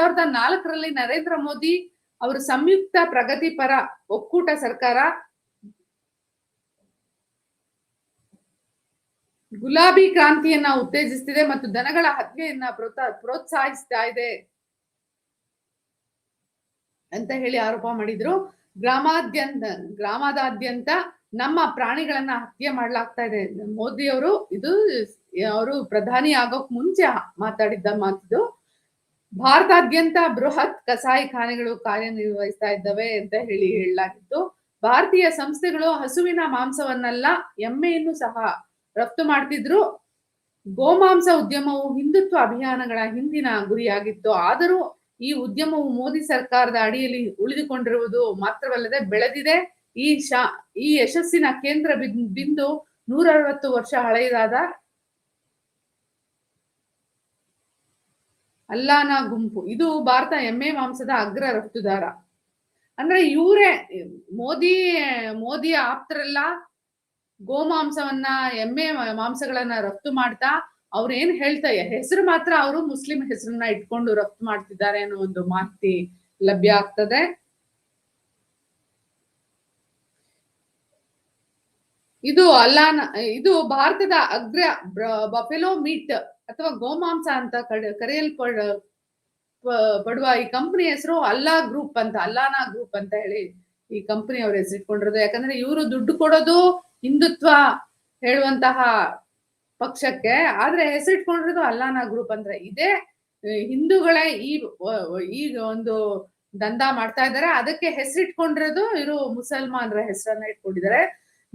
2004ರಲ್ಲಿ ನರೇಂದ್ರ ಮೋದಿ ಅವರು ಸಂಯುಕ್ತ ಪ್ರಗತಿಪರ ಒಕ್ಕೂಟ ಸರ್ಕಾರ ಗುಲಾಬಿ ಕ್ರಾಂತಿಯನ್ನ ಉತ್ತೇಜಿಸ್ತಿದೆ ಮತ್ತು ದನಗಳ ಹತ್ಯೆಯನ್ನ ಪ್ರೋತ್ಸಾಹಿಸ್ತಾ ಇದೆ ಅಂತ ಹೇಳಿ ಆರೋಪ ಮಾಡಿದ್ರು. ಗ್ರಾಮದಾದ್ಯಂತ ನಮ್ಮ ಪ್ರಾಣಿಗಳನ್ನ ಹತ್ಯೆ ಮಾಡ್ಲಾಗ್ತಾ ಇದೆ. ಮೋದಿ ಅವರು ಪ್ರಧಾನಿ ಆಗೋಕ್ ಮುಂಚೆ ಮಾತಾಡಿದ್ದ ಮಾತಿದು. ಭಾರತಾದ್ಯಂತ ಬೃಹತ್ ಕಸಾಯಿಖಾನೆಗಳು ಕಾರ್ಯನಿರ್ವಹಿಸ್ತಾ ಇದ್ದಾವೆ ಅಂತ ಹೇಳಲಾಗಿತ್ತು. ಭಾರತೀಯ ಸಂಸ್ಥೆಗಳು ಹಸುವಿನ ಮಾಂಸವನ್ನಲ್ಲ ಎಮ್ಮೆಯನ್ನು ಸಹ ರಫ್ತು ಮಾಡ್ತಿದ್ರು. ಗೋಮಾಂಸ ಉದ್ಯಮವು ಹಿಂದುತ್ವ ಅಭಿಯಾನಗಳ ಹಿಂದಿನ ಗುರಿಯಾಗಿತ್ತು. ಆದರೂ ಈ ಉದ್ಯಮವು ಮೋದಿ ಸರ್ಕಾರದ ಅಡಿಯಲ್ಲಿ ಉಳಿದುಕೊಂಡಿರುವುದು ಮಾತ್ರವಲ್ಲದೆ ಬೆಳೆದಿದೆ. ಈ ಯಶಸ್ಸಿನ ಕೇಂದ್ರ ಬಿಂದು 160 ವರ್ಷ ಹಳೆಯದಾದ ಅಲ್ಲಾನಾ ಗುಂಪು. ಇದು ಭಾರತ ಎಮ್ಮೆ ಮಾಂಸದ ಅಗ್ರ ರಫ್ತುದಾರ. ಅಂದ್ರೆ ಇವರೇ ಮೋದಿಯ ಆಪ್ತರೆಲ್ಲ ಗೋಮಾಂಸವನ್ನ ಎಮ್ಮೆ ಮಾಂಸಗಳನ್ನ ರಫ್ತು ಮಾಡ್ತಾ ಅವ್ರು ಏನ್ ಹೇಳ್ತಾರೆ, ಹೆಸರು ಮಾತ್ರ ಅವರು ಮುಸ್ಲಿಂ ಹೆಸರನ್ನ ಇಟ್ಕೊಂಡು ರಫ್ತು ಮಾಡ್ತಿದ್ದಾರೆ ಅನ್ನೋ ಒಂದು ಮಾಹಿತಿ ಲಭ್ಯ ಆಗ್ತದೆ. ಇದು ಭಾರತದ ಅಗ್ರ ಬಫೆಲೋ ಮೀಟ್ ಅಥವಾ ಗೋಮಾಂಸ ಅಂತ ಕರೆಯಲ್ಪಡುವ ಈ ಕಂಪನಿ ಹೆಸರು ಅಲ್ಲಾನಾ ಗ್ರೂಪ್ ಅಂತ ಹೇಳಿ ಈ ಕಂಪನಿ ಅವ್ರ ಹೆಸರು ಇಟ್ಕೊಂಡಿರೋದು. ಯಾಕಂದ್ರೆ ಇವರು ದುಡ್ಡು ಕೊಡೋದು ಹಿಂದುತ್ವ ಹೇಳುವಂತಹ ಪಕ್ಷಕ್ಕೆ, ಆದ್ರೆ ಹೆಸರಿಟ್ಕೊಂಡಿರೋದು ಅಲ್ಲಾನಾ ಗ್ರೂಪ್. ಅಂದ್ರೆ ಇದೇ ಹಿಂದೂಗಳೇ ಈ ಒಂದು ದಂಧ ಮಾಡ್ತಾ ಇದ್ದಾರೆ. ಅದಕ್ಕೆ ಹೆಸರಿಟ್ಕೊಂಡಿರೋದು ಇವರು ಮುಸಲ್ಮಾನರ ಹೆಸರನ್ನ ಇಟ್ಕೊಂಡಿದ್ದಾರೆ.